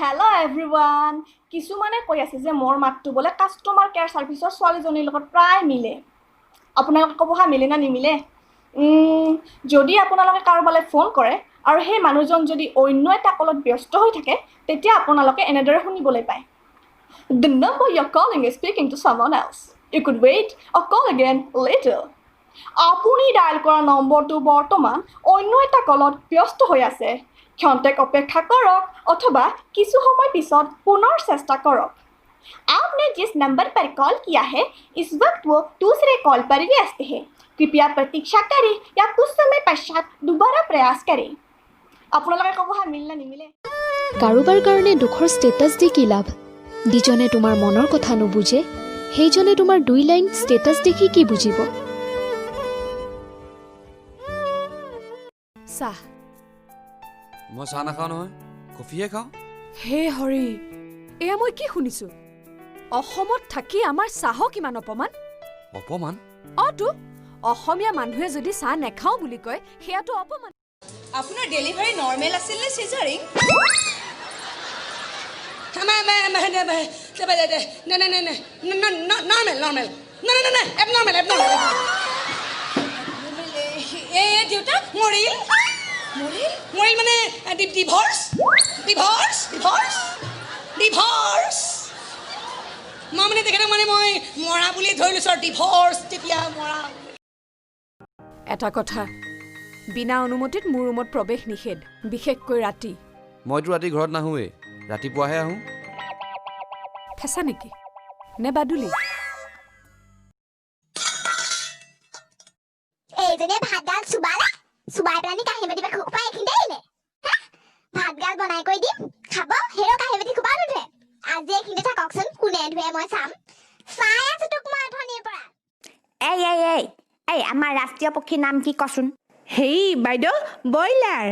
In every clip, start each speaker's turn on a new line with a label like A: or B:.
A: Hello everyone. কিছুমানে কৈ আছে যে মোৰ মাতটো বলে কাস্টমাৰ কেয়াৰ সাৰ্ভিসৰ ছোৱালীজনীৰ লগত প্ৰায় মিলে। আপোনালোকে ক'ব হা মিলে না নিমিলে? যদি আপোনালোকে কাৰোবালৈ ফোন কৰে আৰু সেই মানুহজন যদি অন্য এটা কলত ব্যস্ত হৈ থাকে তেতিয়া আপোনালোকে এনেদৰে শুনিবলৈ পায়। The number you're calling is speaking to someone else. You could wait or call again later. আপুনি ডায়াল কৰা নম্বৰটো বৰ্তমান অন্য এটা কলত ব্যস্ত হৈ আছে। ক্ষন্তেক অপেক্ষা কৰক অথবা কিছু সময় পিছত পুনৰ চেষ্টা কৰক। आपने जिस नंबर पर कॉल किया है इस वक्त वो दूसरे कॉल पर व्यस्त है। कृपया प्रतीक्षा करें या कुछ समय पश्चात दोबारा प्रयास करें। আপোনালোকে ক'ব হা মিল না নিমিলে?
B: কাৰোবাৰ কাৰণে দুখৰ ষ্টেটাছ দি কি লাভ? যিজনে তোমাৰ মনৰ কথা নুবুজে সেইজনে তোমাৰ 2 লাইন ষ্টেটাছ দেখি কি বুজিব?
C: চাহ
D: মই চাহ নাখাওঁ নহয়, কফিহে খাওঁ।
C: হে হৰি, এয়া মই কি শুনিছো? অসমত থাকি আমাৰ চাহক কিমান অপমান?
D: অপমান?
C: অতো অসমীয়া মানুহে যদি চাহ নেখাওঁ বুলি কয় সেয়াতো অপমান।
E: আপোনাৰ ডেলিভাৰী নৰ্মেল আছিল নে সিজাৰিং? নৰ্মেল দেউতা মৰিল মানে ডিভৰ্চ মই মানে তেখেতক মানে মই মৰা বুলি ধৰি লৈছো আৰু ডিভৰ্চ তেতিয়া মৰা।
C: এটা কথা, বিনা অনুমতিত মোৰ ৰুমত প্ৰৱেশ নিষেধ, বিশেষকৈ ৰাতি।
D: মইতো ৰাতি ঘৰত নাহোঁৱেই, ৰাতিপুৱাহে আহোঁ।
C: ফেঁচা নেকি নে বাদুলি?
F: এইজনে ভাতগাল চুবাই পেলানি কাঁহী বাতি খোপাই এইখিনিতে আহিলে। ভাতগাল বনাই কৰি দিম খাব, হেৰ কাঁহী বাতি খোপা নুধুৱে। আজি এইখিনিতে থাককচোন, কোনে ধুৱে মই চাম। চাই আছো তোক মই অথনিৰ পৰা।
G: এই আমাৰ ৰাষ্ট্ৰীয় পক্ষীৰ নাম কি কচোন?
H: হেই বাইদেউ, ব্ৰইলাৰ।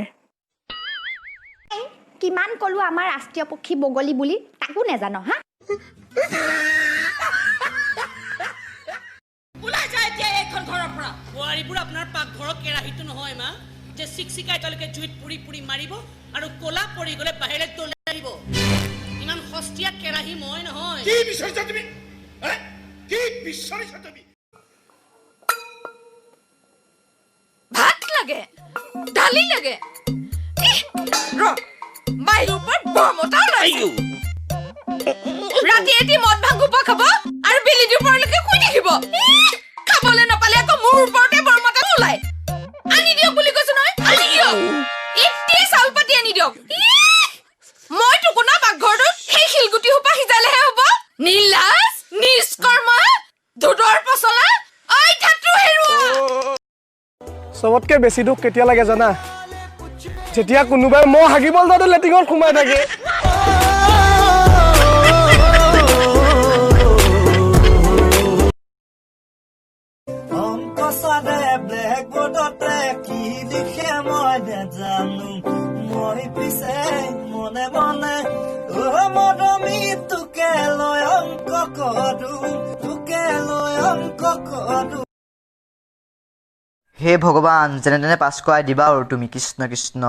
G: কিমান কলো আমাৰ ৰাষ্ট্ৰীয় পক্ষী বগলী বুলি, তাকো নেজানো হা?
E: ওলাই যায় এতিয়া এইখন ঘৰৰ পৰা। বোৱাৰীবোৰ আপোনাৰ পাকঘৰৰ কেৰাহীটো নহয় মা, যে চিকচিকাই তেওঁলোকে জুইত পুৰি মাৰিব আৰু ক'লা পৰি গ'লে বাহিৰে দলাই দিব। ইমান সস্তীয়া কেৰাহী মই নহয়। কি বিচাৰিছা তুমি?
C: ভাত লাগে, দালি লাগে, বাইৰ ওপৰত বমতাও নাই। ৰাতি এটি মদ ভাং গোপা খাব আৰু বেলিটোৰ ওপৰলৈকে শুই থাকিব। খাবলৈ নাপালে আকৌ মোৰ ওপৰতে বৰমতা ওলাই। আনি দিয়ক বুলি কৈছো নহয়, আনি দিয়ক। এতিয়া চাউল পাতি আনি দিয়ক। মই টুকুনা পাকঘৰটোত সেই শিলগুটি সোপা সিজালেহে হ'ব। নীলাজ, নিষ্কৰ্মা, ধুদৰ পচলা, ঐ ধাতু হেৰুৱা।
I: চবতকে বেছি দুখ কেতিয়া লাগে জানা? যেতিয়া কোনোবাই মই হাগিবল যাওঁতে লেট্ৰিনত সোমাই থাকে।
J: হে ভগৱান, যেনে তেনে পাছ কৰাই দিবা আৰু তুমি। কৃষ্ণ কৃষ্ণ।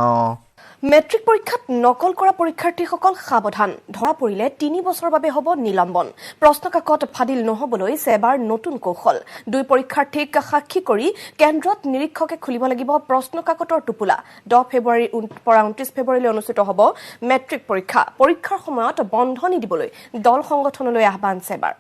H: মেট্ৰিক পৰীক্ষাত নকল কৰা পৰীক্ষাৰ্থীসকল সাৱধান, ধৰা পৰিলে 3 বছৰৰ বাবে হ'ব নিলম্বন। প্ৰশ্নকাকত ফাদিল নহ'বলৈ এবাৰ নতুন কৌশল। 2 পৰীক্ষাৰ্থীক সাক্ষী কৰি কেন্দ্ৰত নিৰীক্ষকে খুলিব লাগিব প্ৰশ্নকাকতৰ টোপোলা। 10 ফেব্ৰুৱাৰীৰ পৰা 29 ফেব্ৰুৱাৰীলৈ অনুষ্ঠিত হ'ব মেট্ৰিক পৰীক্ষা। পৰীক্ষাৰ সময়ত বন্ধ নিদিবলৈ দল সংগঠনলৈ আহ্বান এবাৰ।